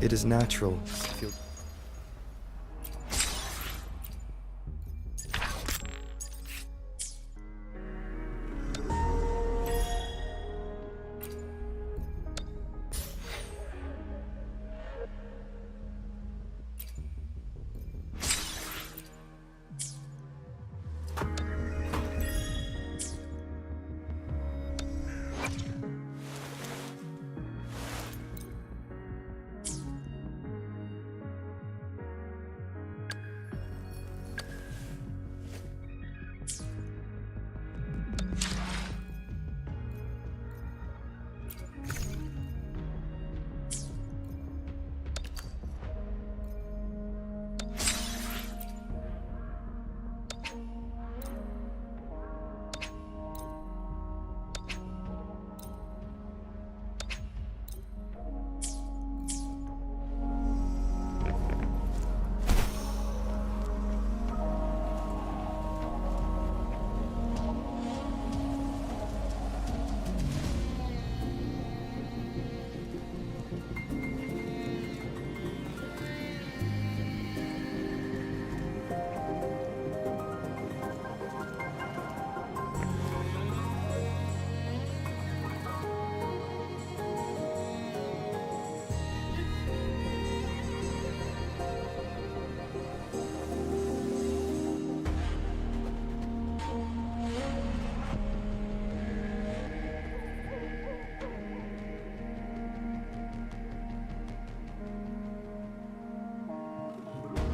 It is natural to feel...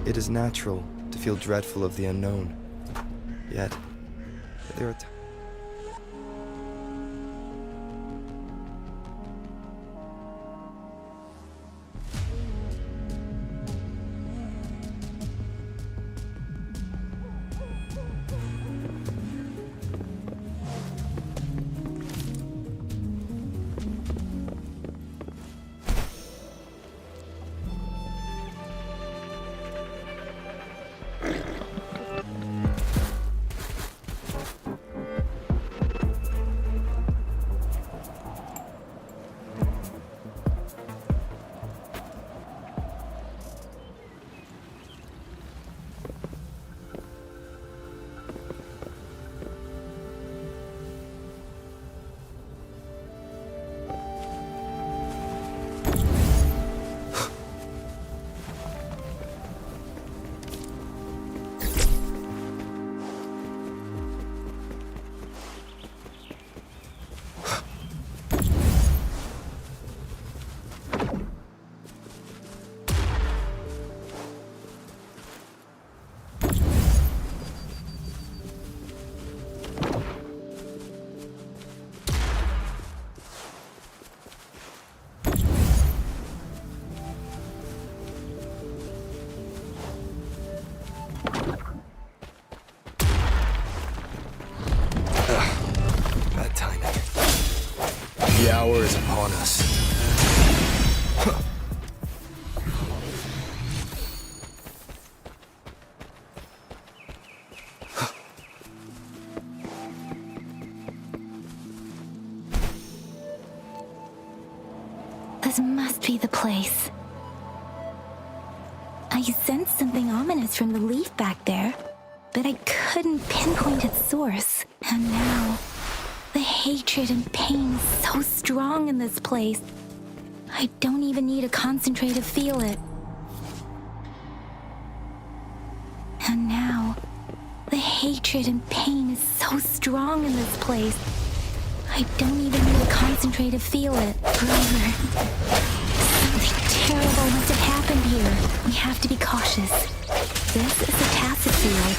It is natural to feel dreadful of the unknown. Yet, there are times... The hour is upon us. This must be the place. I sensed something ominous from the leaf back there, but I couldn't pinpoint its source. And now, the hatred and pain is so strong in this place. I don't even need to concentrate to feel it. And now, the hatred and pain is so strong in this place. I don't even need to concentrate to feel it. Brother, something terrible must have happened here. We have to be cautious. This is a tacit field.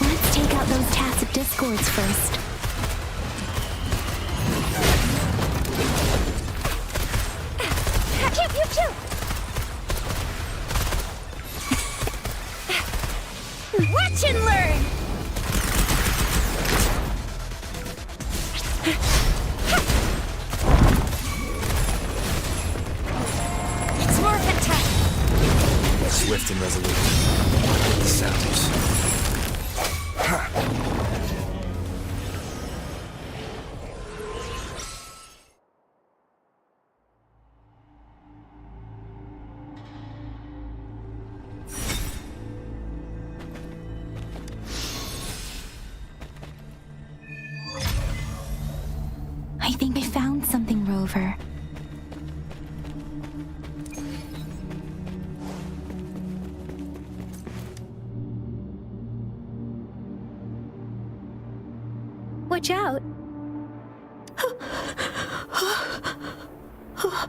Let's take out those tacit discords first. Pew, pew, pew! Watch and learn! It's more of a attack! Swift and resolute. The sounds. I think I found something, Rover. Watch out!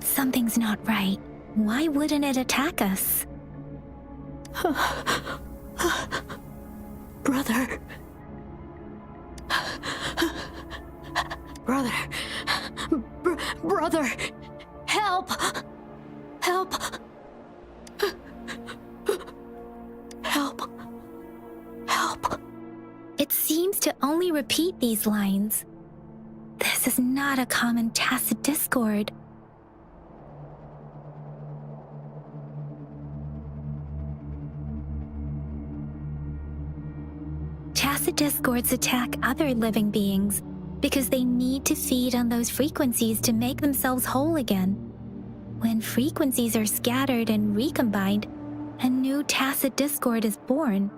Something's not right. Why wouldn't it attack us? Brother. Brother. Brother. Help! Help! Help! Help! It seems to only repeat these lines. This is not a common tacit discord. Tacit discords attack other living beings because they need to feed on those frequencies to make themselves whole again. When frequencies are scattered and recombined, a new tacit discord is born.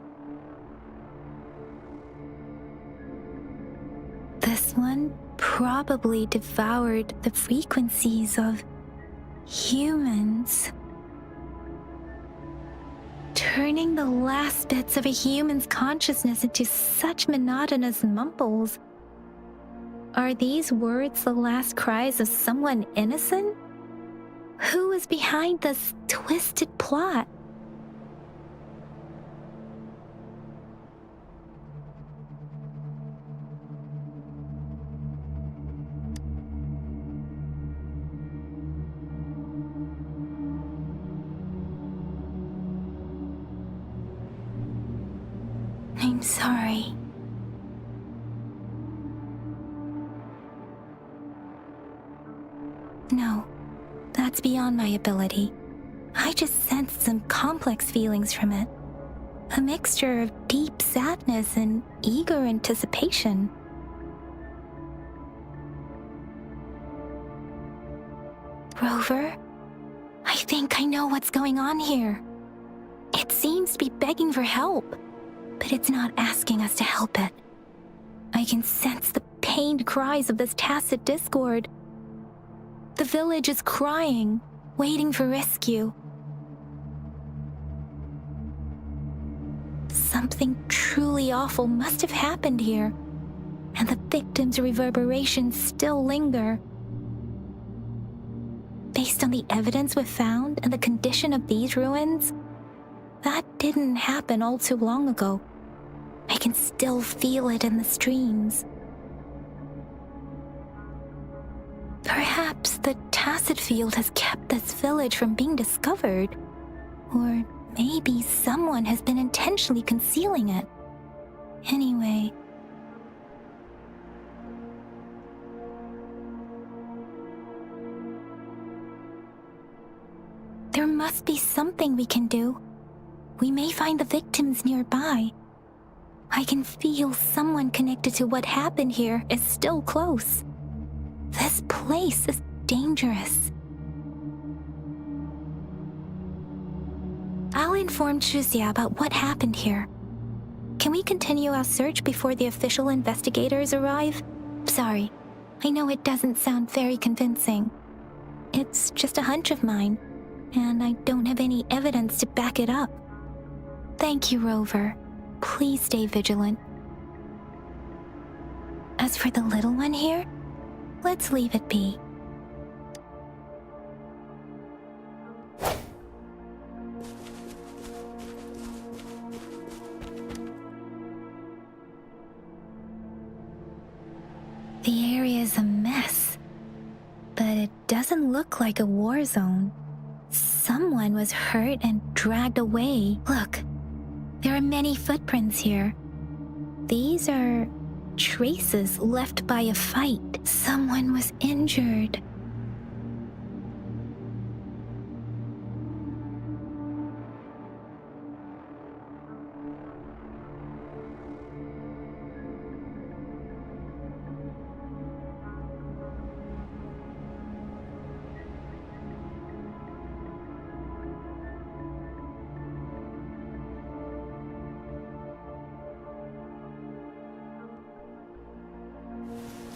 This one probably devoured the frequencies of humans, turning the last bits of a human's consciousness into such monotonous mumbles. Are these words the last cries of someone innocent? Who is behind this twisted plot? I'm sorry. No, that's beyond my ability. I just sensed some complex feelings from it. A mixture of deep sadness and eager anticipation. Rover, I think I know what's going on here. It seems to be begging for help, but it's not asking us to help it. I can sense the pained cries of this tacit discord. The village is crying, waiting for rescue. Something truly awful must have happened here, and the victims' reverberations still linger. Based on the evidence we've found and the condition of these ruins, that didn't happen all too long ago. I can still feel it in the streams. Perhaps the tacit field has kept this village from being discovered. Or maybe someone has been intentionally concealing it. Anyway, there must be something we can do. We may find the victims nearby. I can feel someone connected to what happened here is still close. This place is dangerous. I'll inform Chuzia about what happened here. Can we continue our search before the official investigators arrive? Sorry, I know it doesn't sound very convincing. It's just a hunch of mine, and I don't have any evidence to back it up. Thank you, Rover. Please stay vigilant. As for the little one here, let's leave it be. The area is a mess, but it doesn't look like a war zone. Someone was hurt and dragged away. Look, there are many footprints here. These are traces left by a fight. Someone was injured.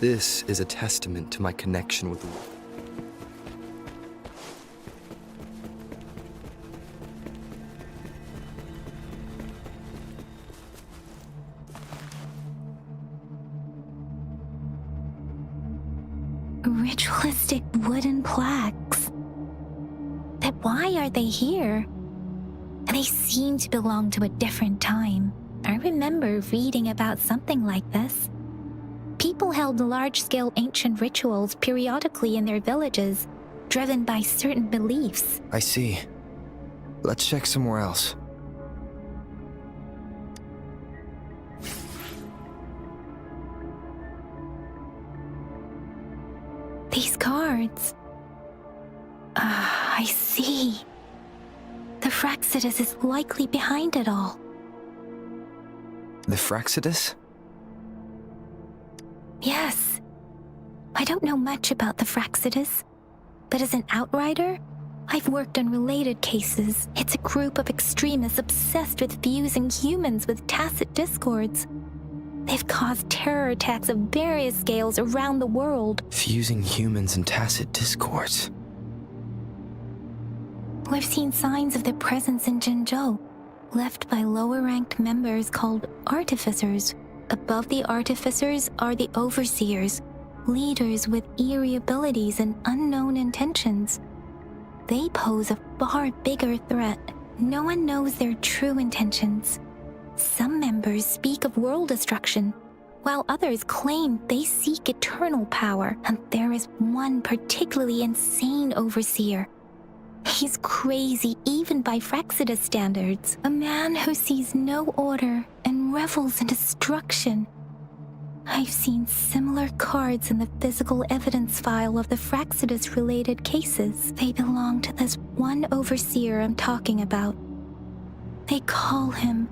This is a testament to my connection with the Ritualistic wooden plaques. But why are they here? They seem to belong to a different time. I remember reading about something like this. People held large-scale ancient rituals periodically in their villages, driven by certain beliefs. I see. Let's check somewhere else. These cards. I see. The Fraxidus is likely behind it all. The Fraxidus? Yes. I don't know much about the Fraxidus, but as an outrider, I've worked on related cases. It's a group of extremists obsessed with fusing humans with tacit discords. They've caused terror attacks of various scales around the world. Fusing humans and tacit discords. We've seen signs of their presence in Jinzhou, left by lower-ranked members called artificers. Above the artificers are the overseers, leaders with eerie abilities and unknown intentions. They pose a far bigger threat. No one knows their true intentions. Some members speak of world destruction, while others claim they seek eternal power, and there is one particularly insane overseer. He's crazy even by Fraxidus standards, a man who sees no order and revels in destruction. I've seen similar cards in the physical evidence file of the Fraxidus-related cases. They belong to this one overseer I'm talking about. They call him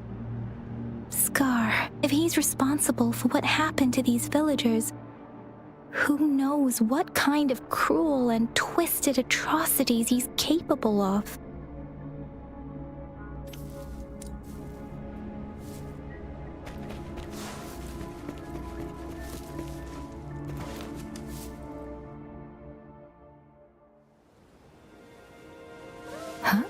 Scar. If he's responsible for what happened to these villagers, who knows what kind of cruel and twisted atrocities he's capable of? Huh?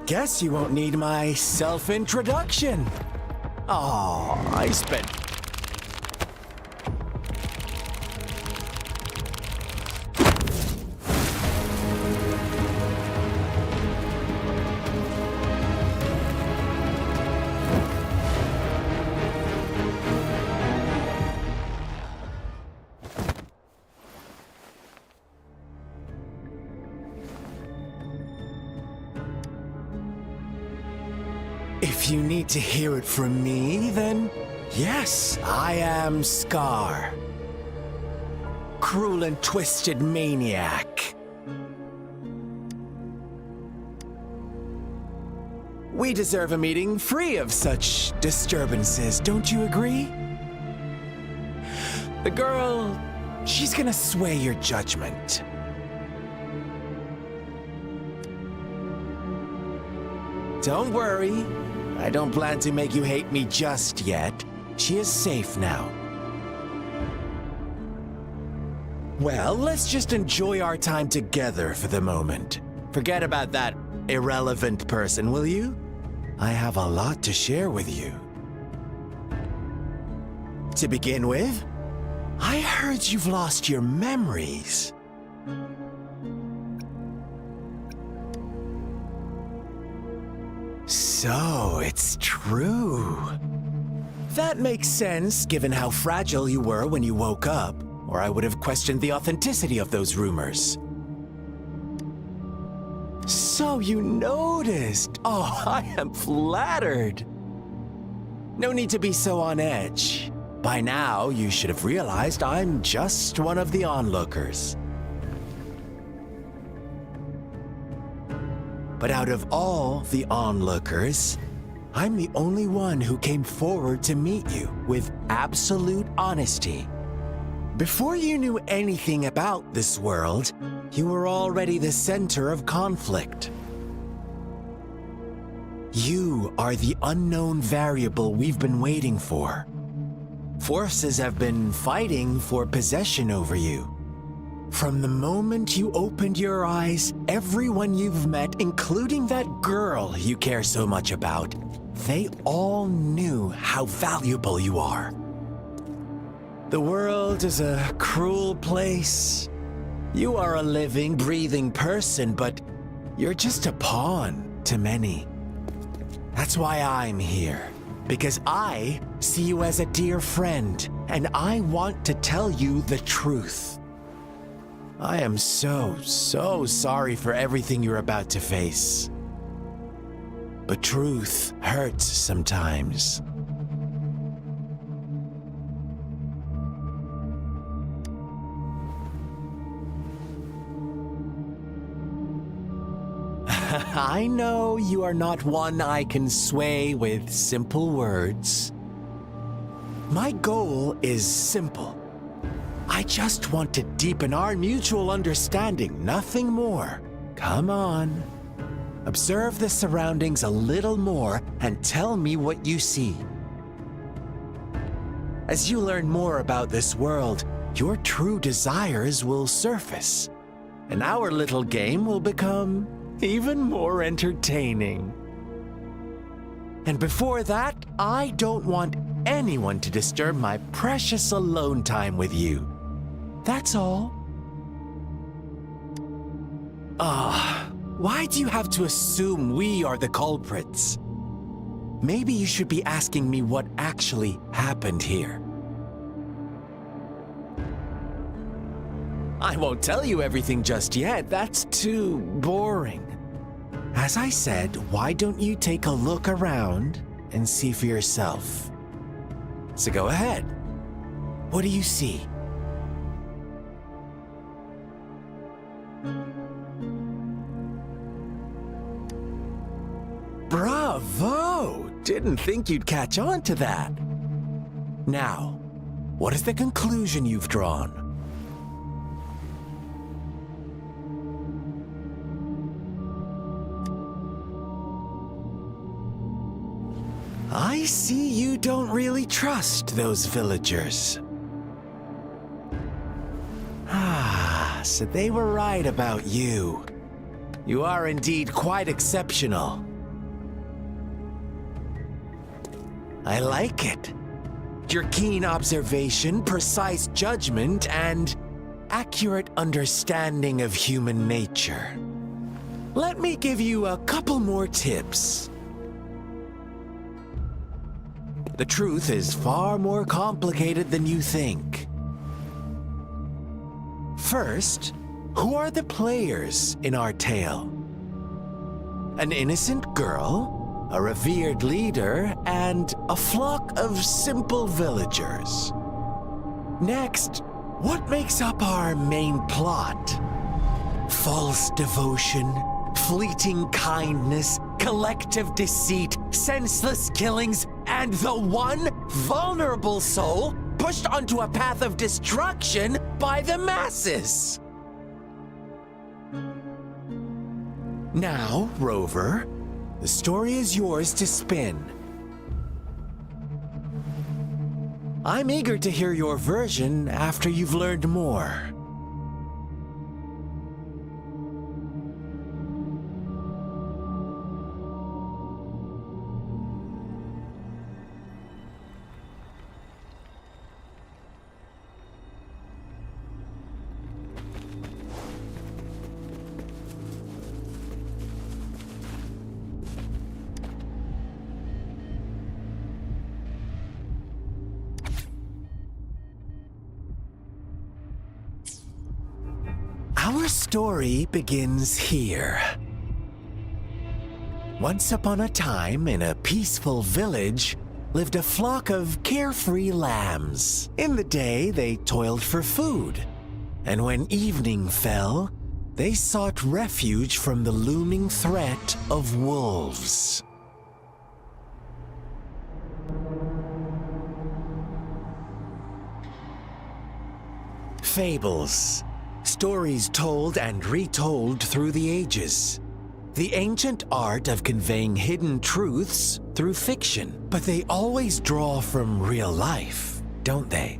Guess you won't need my self-introduction. Oh, I spent... If you need to hear it from me, then yes, I am Scar. Cruel and twisted maniac. We deserve a meeting free of such disturbances, don't you agree? The girl, she's gonna sway your judgment. Don't worry. I don't plan to make you hate me just yet. She is safe now. Well, let's just enjoy our time together for the moment. Forget about that irrelevant person, will you? I have a lot to share with you. To begin with, I heard you've lost your memories. So, it's true. That makes sense, given how fragile you were when you woke up, or I would have questioned the authenticity of those rumors. So you noticed. Oh, I am flattered. No need to be so on edge. By now, you should have realized I'm just one of the onlookers. But out of all the onlookers, I'm the only one who came forward to meet you with absolute honesty. Before you knew anything about this world, you were already the center of conflict. You are the unknown variable we've been waiting for. Forces have been fighting for possession over you. From the moment you opened your eyes, everyone you've met, including that girl you care so much about, they all knew how valuable you are. The world is a cruel place. You are a living, breathing person, but you're just a pawn to many. That's why I'm here, because I see you as a dear friend, and I want to tell you the truth. I am so sorry for everything you're about to face. But truth hurts sometimes. I know you are not one I can sway with simple words. My goal is simple. I just want to deepen our mutual understanding, nothing more. Come on. Observe the surroundings a little more and tell me what you see. As you learn more about this world, your true desires will surface, and our little game will become even more entertaining. And before that, I don't want anyone to disturb my precious alone time with you. That's all. Why do you have to assume we are the culprits? Maybe you should be asking me what actually happened here. I won't tell you everything just yet. That's too boring. As I said, why don't you take a look around and see for yourself? So go ahead. What do you see? Bravo! Didn't think you'd catch on to that. Now, what is the conclusion you've drawn? I see you don't really trust those villagers. So they were right about you. You are indeed quite exceptional. I like it. Your keen observation, precise judgment, and accurate understanding of human nature. Let me give you a couple more tips. The truth is far more complicated than you think. First, who are the players in our tale? An innocent girl, a revered leader, and a flock of simple villagers. Next, what makes up our main plot? False devotion, fleeting kindness, collective deceit, senseless killings, and the one vulnerable soul pushed onto a path of destruction by the masses. Now, Rover, the story is yours to spin. I'm eager to hear your version after you've learned more. Our story begins here. Once upon a time, in a peaceful village, lived a flock of carefree lambs. In the day, they toiled for food, and when evening fell, they sought refuge from the looming threat of wolves. fables. Stories told and retold through the ages. The ancient art of conveying hidden truths through fiction. But they always draw from real life, don't they?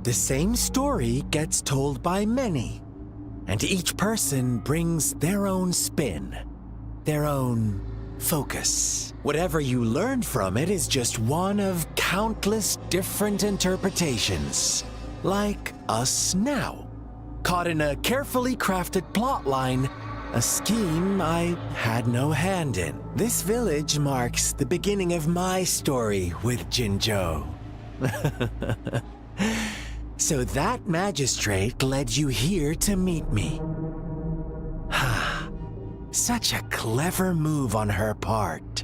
The same story gets told by many, and each person brings their own spin, their own focus. Whatever you learn from it is just one of countless different interpretations. Like us now, caught in a carefully crafted plotline, a scheme I had no hand in. This village marks the beginning of my story with Jinzhou. So that magistrate led you here to meet me. Such a clever move on her part.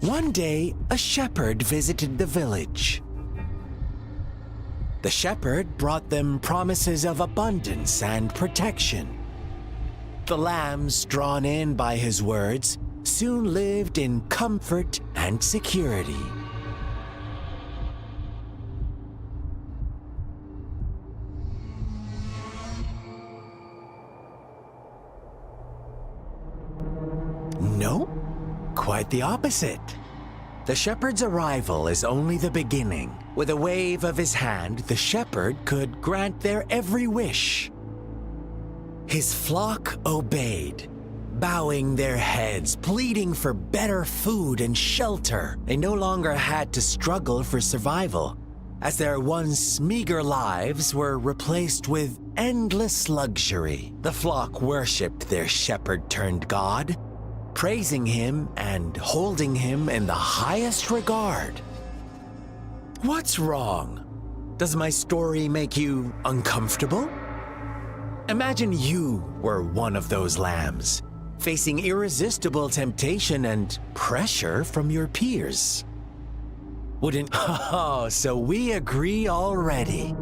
One day, a shepherd visited the village. The shepherd brought them promises of abundance and protection. The lambs, drawn in by his words, soon lived in comfort and security. No, quite the opposite. The shepherd's arrival is only the beginning. With a wave of his hand, the shepherd could grant their every wish. His flock obeyed, bowing their heads, pleading for better food and shelter. They no longer had to struggle for survival, as their once meager lives were replaced with endless luxury. The flock worshipped their shepherd-turned-god, praising him and holding him in the highest regard. What's wrong? Does my story make you uncomfortable? Imagine you were one of those lambs, facing irresistible temptation and pressure from your peers. Wouldn't... Oh, so we agree already.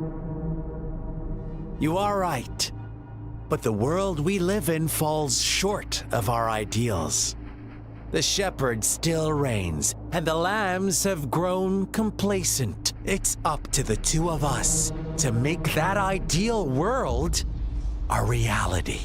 You are right. But the world we live in falls short of our ideals. The shepherd still reigns, and the lambs have grown complacent. It's up to the two of us to make that ideal world a reality.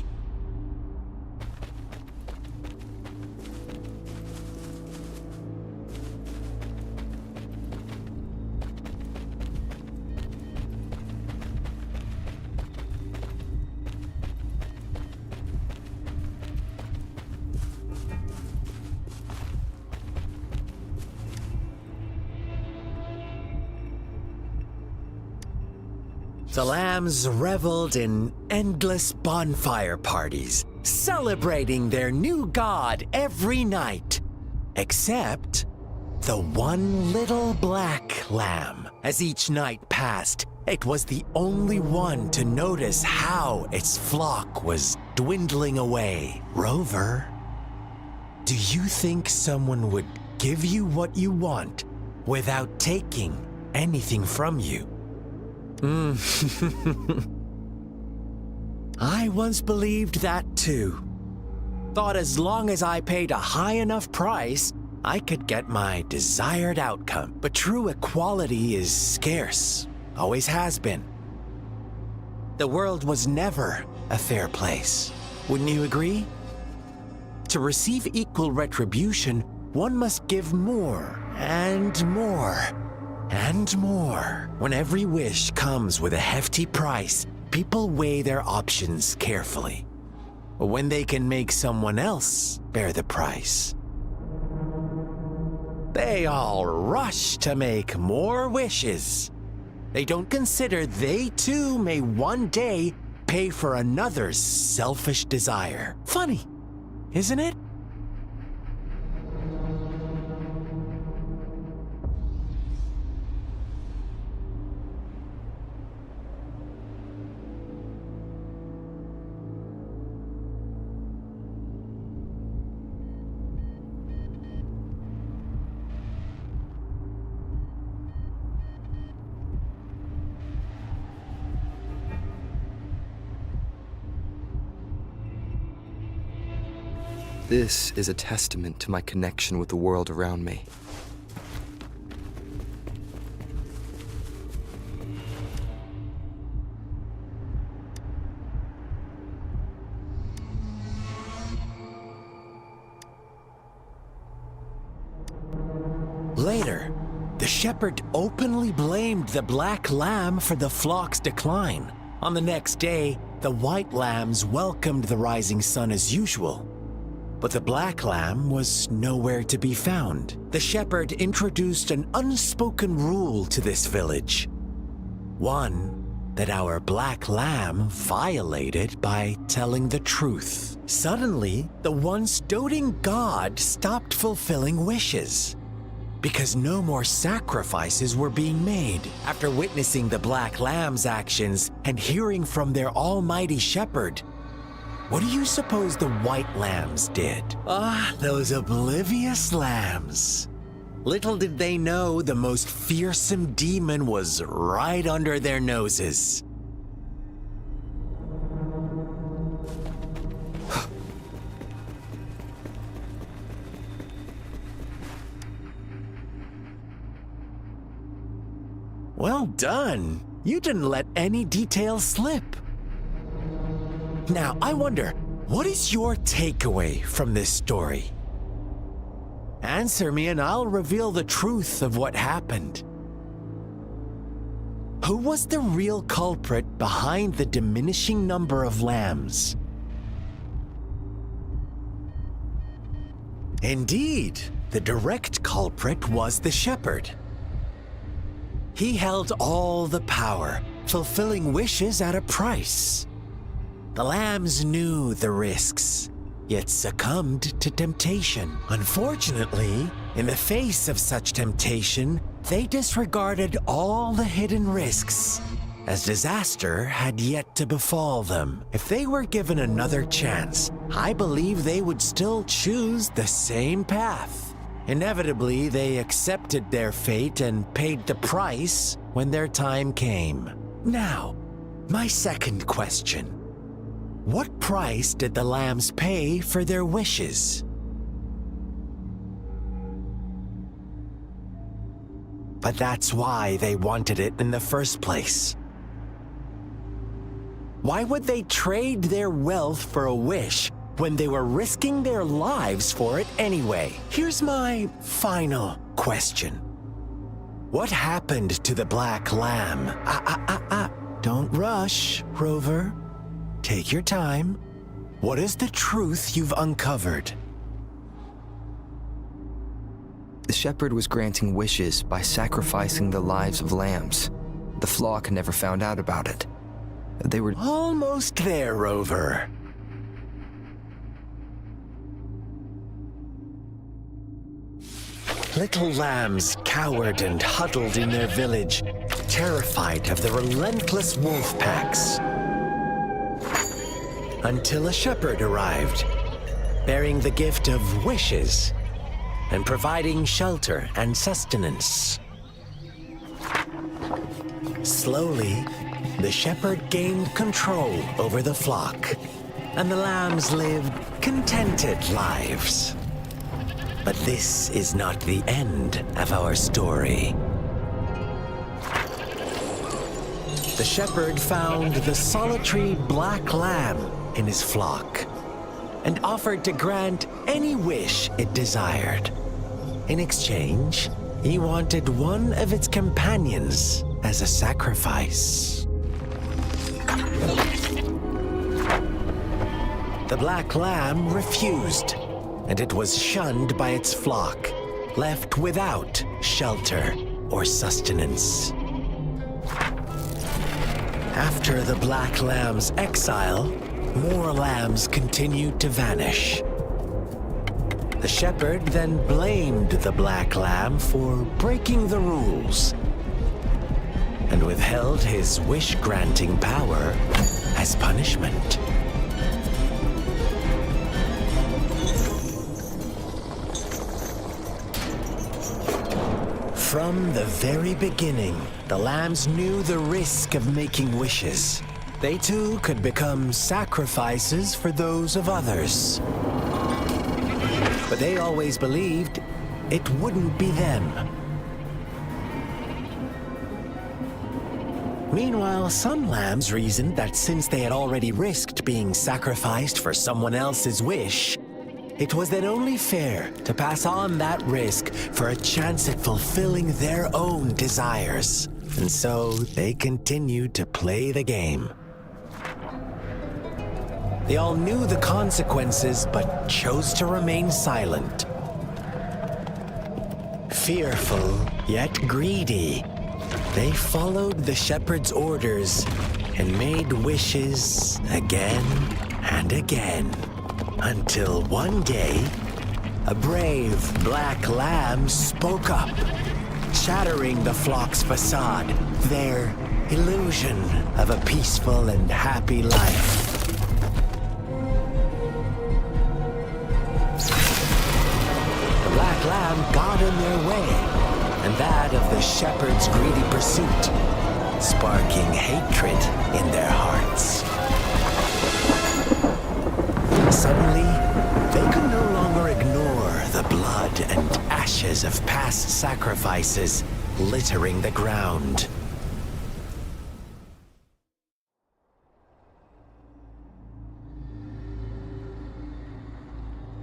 The lambs reveled in endless bonfire parties, celebrating their new god every night, except the one little black lamb. As each night passed, it was the only one to notice how its flock was dwindling away. Rover, do you think someone would give you what you want without taking anything from you? I once believed that too. Thought as long as I paid a high enough price, I could get my desired outcome. But true equality is scarce, always has been. The world was never a fair place. Wouldn't you agree? To receive equal retribution, one must give more and more. And more. When every wish comes with a hefty price, people weigh their options carefully. When they can make someone else bear the price, they all rush to make more wishes. They don't consider they too may one day pay for another's selfish desire. Funny, isn't it? This is a testament to my connection with the world around me. Later, the shepherd openly blamed the black lamb for the flock's decline. On the next day, the white lambs welcomed the rising sun as usual. But the black lamb was nowhere to be found. The shepherd introduced an unspoken rule to this village. One that our black lamb violated by telling the truth. Suddenly, the once doting god stopped fulfilling wishes, because no more sacrifices were being made. After witnessing the black lamb's actions and hearing from their almighty shepherd, what do you suppose the white lambs did? Ah, those oblivious lambs. Little did they know the most fearsome demon was right under their noses. Well done. You didn't let any details slip. Now, I wonder, what is your takeaway from this story? Answer me and I'll reveal the truth of what happened. Who was the real culprit behind the diminishing number of lambs? Indeed, the direct culprit was the shepherd. He held all the power, fulfilling wishes at a price. The lambs knew the risks, yet succumbed to temptation. Unfortunately, in the face of such temptation, they disregarded all the hidden risks, as disaster had yet to befall them. If they were given another chance, I believe they would still choose the same path. Inevitably, they accepted their fate and paid the price when their time came. Now, my second question. What price did the lambs pay for their wishes? But that's why they wanted it in the first place. Why would they trade their wealth for a wish when they were risking their lives for it anyway? Here's my final question. What happened to the black lamb? Don't rush, Rover. Take your time. What is the truth you've uncovered? The shepherd was granting wishes by sacrificing the lives of lambs. The flock never found out about it. They were almost there, Rover. Little lambs cowered and huddled in their village, terrified of the relentless wolf packs. Until a shepherd arrived, bearing the gift of wishes and providing shelter and sustenance. Slowly, the shepherd gained control over the flock, and the lambs lived contented lives. But this is not the end of our story. The shepherd found the solitary black lamb in his flock and offered to grant any wish it desired. In exchange, he wanted one of its companions as a sacrifice. The black lamb refused, and it was shunned by its flock, left without shelter or sustenance. After the black lamb's exile, more lambs continued to vanish. The shepherd then blamed the black lamb for breaking the rules and withheld his wish-granting power as punishment. From the very beginning, the lambs knew the risk of making wishes. They too could become sacrifices for those of others. but they always believed it wouldn't be them. Meanwhile, some lambs reasoned that since they had already risked being sacrificed for someone else's wish, it was then only fair to pass on that risk for a chance at fulfilling their own desires. And so they continued to play the game. They all knew the consequences, but chose to remain silent. Fearful, yet greedy, they followed the shepherd's orders and made wishes again and again. Until one day, a brave black lamb spoke up, shattering the flock's facade, their illusion of a peaceful and happy life. The black lamb got in their way, and that of the shepherd's greedy pursuit, sparking hatred in their hearts. Suddenly, they could no longer ignore the blood and ashes of past sacrifices littering the ground.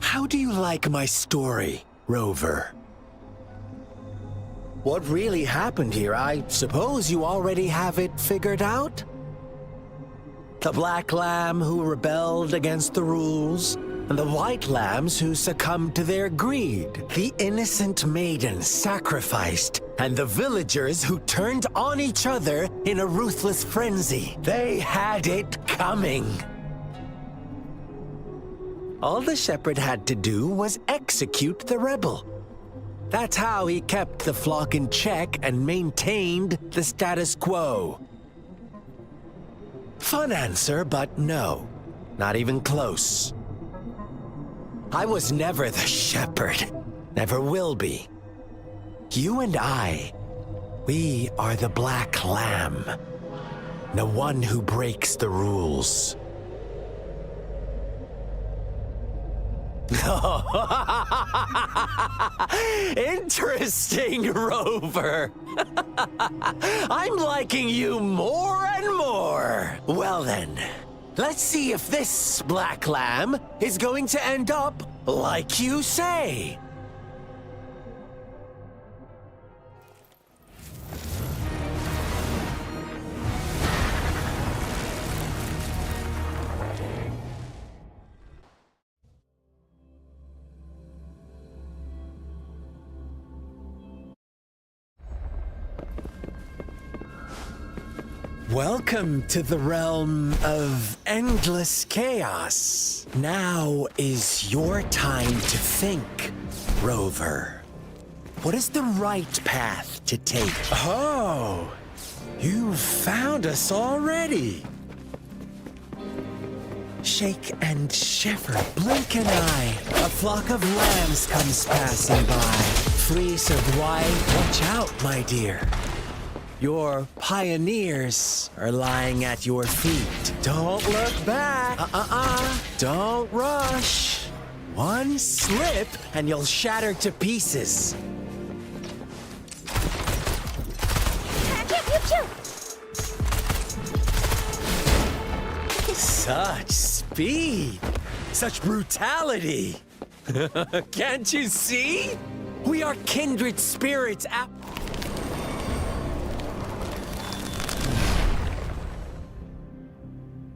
How do you like my story, Rover? What really happened here? I suppose you already have it figured out? The black lamb who rebelled against the rules, and the white lambs who succumbed to their greed. The innocent maiden sacrificed, and the villagers who turned on each other in a ruthless frenzy. They had it coming. All the shepherd had to do was execute the rebel. That's how he kept the flock in check and maintained the status quo. Fun answer, but no, not even close. I was never the shepherd, never will be. You and I, we are the black lamb, the one who breaks the rules. Interesting, Rover. I'm liking you more and more. Well then, let's see if this black lamb is going to end up like you say. Welcome to the realm of endless chaos. Now is your time to think, Rover. What is the right path to take? Oh, you found us already. Shake and shiver, blink an eye. A flock of lambs comes passing by. Fleece of white, watch out, my dear. Your pioneers are lying at your feet. Don't look back. Don't rush. One slip and you'll shatter to pieces. Such speed. Such brutality. Can't you see? We are kindred spirits.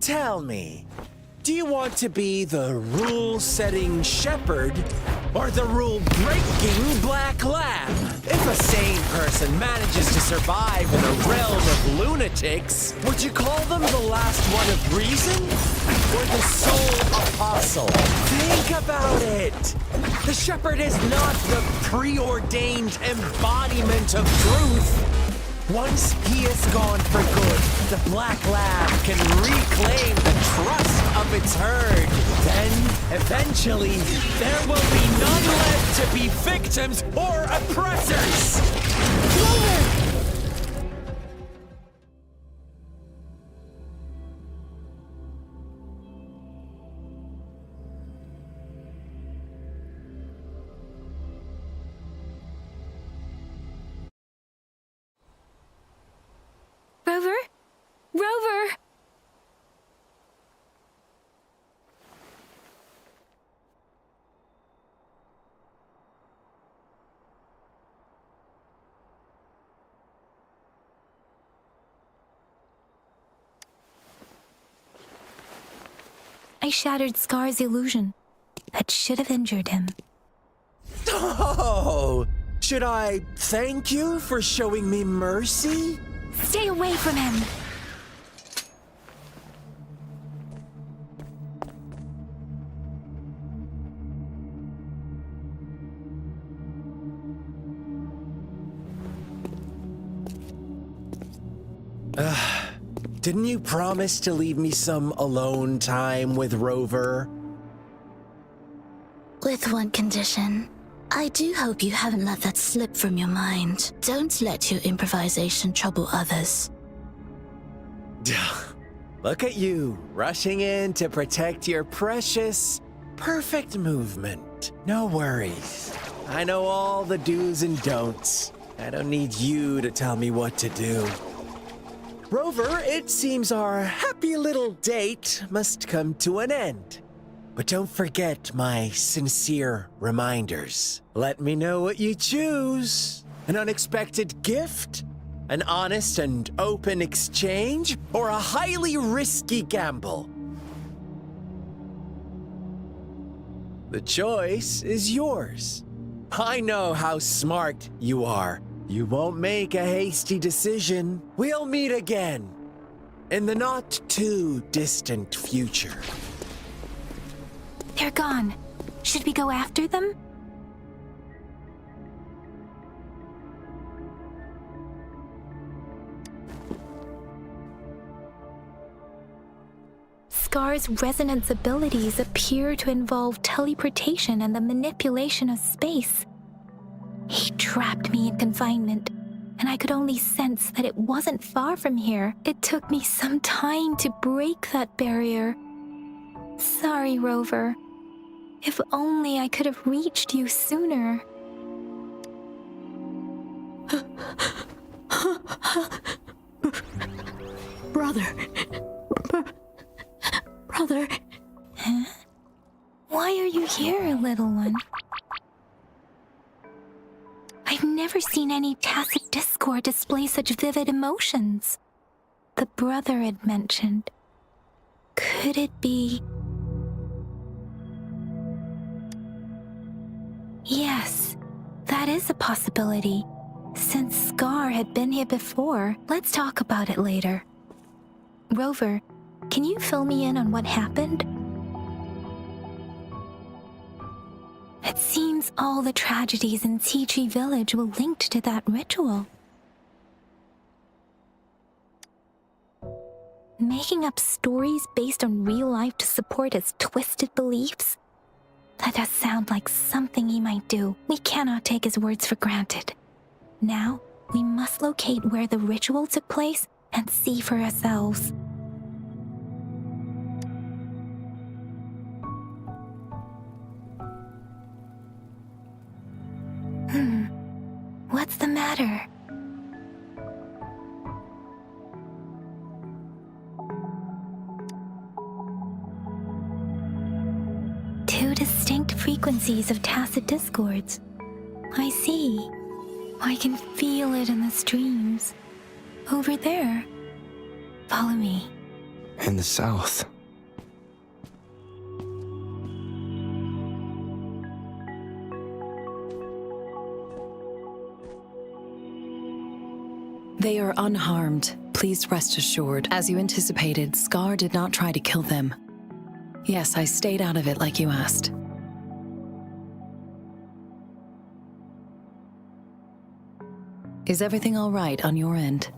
Tell me, do you want to be the rule-setting shepherd or the rule-breaking black lamb? If a sane person manages to survive in a realm of lunatics, would you call them the last one of reason or the sole apostle? Think about it. The shepherd is not the preordained embodiment of truth. Once he is gone for good, the black lamb can reclaim the trust of its herd. Then, eventually, there will be none left to be victims or oppressors. I shattered Scar's illusion. That should have injured him. Oh! Should I thank you for showing me mercy? Stay away from him! Didn't you promise to leave me some alone time with Rover? With one condition. I do hope you haven't let that slip from your mind. Don't let your improvisation trouble others. Look at you, rushing in to protect your precious, perfect movement. No worries. I know all the do's and don'ts. I don't need you to tell me what to do. Rover, it seems our happy little date must come to an end. But don't forget my sincere reminders. Let me know what you choose. An unexpected gift? An honest and open exchange? Or a highly risky gamble? The choice is yours. I know how smart you are. You won't make a hasty decision. We'll meet again in the not-too-distant future. They're gone. Should we go after them? Scar's resonance abilities appear to involve teleportation and the manipulation of space. He trapped me in confinement, and I could only sense that it wasn't far from here. It took me some time to break that barrier. Sorry, Rover. If only I could have reached you sooner. Brother. Brother. Huh? Why are you here, little one? I've never seen any tacit discord display such vivid emotions. The brother had mentioned. Could it be... Yes, that is a possibility. Since Scar had been here before, let's talk about it later. Rover, can you fill me in on what happened? It seems all the tragedies in Tea Tree Village were linked to that ritual. Making up stories based on real life to support his twisted beliefs? That does sound like something he might do. We cannot take his words for granted. Now, we must locate where the ritual took place and see for ourselves. What's the matter? Two distinct frequencies of tacit discords. I see. I can feel it in the streams. Over there. Follow me. In the south. They are unharmed. Please rest assured. As you anticipated, Scar did not try to kill them. Yes, I stayed out of it like you asked. Is everything all right on your end?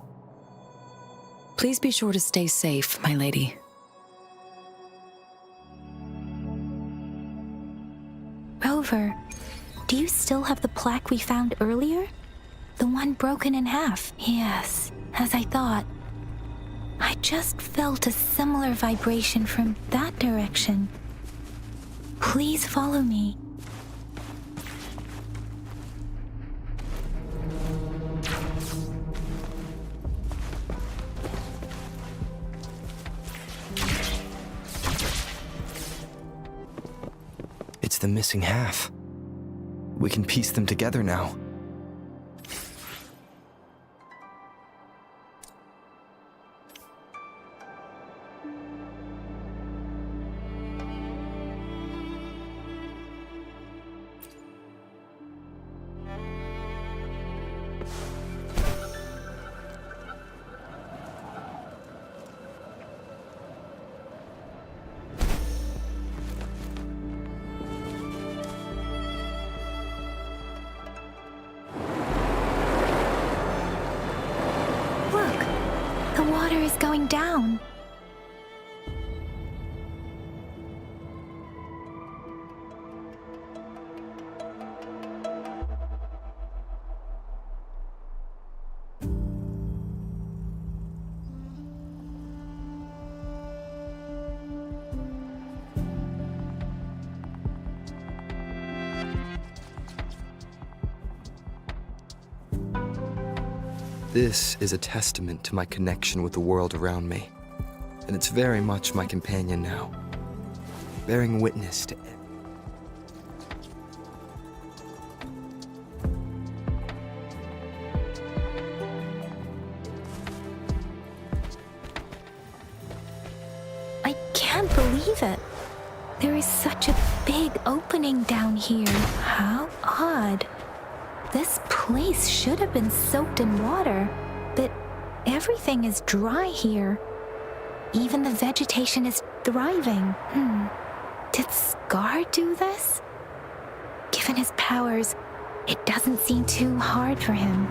Please be sure to stay safe, my lady. Rover, do you still have the plaque we found earlier? The one broken in half. Yes, as I thought. I just felt a similar vibration from that direction. Please follow me. It's the missing half. We can piece them together now. water is going down. This is a testament to my connection with the world around me, and it's very much my companion now, bearing witness to it. I can't believe it. There is such a big opening down here. How odd. This place should have been soaked in water, but everything is dry here. Even the vegetation is thriving. Did Scar do this? Given his powers, it doesn't seem too hard for him.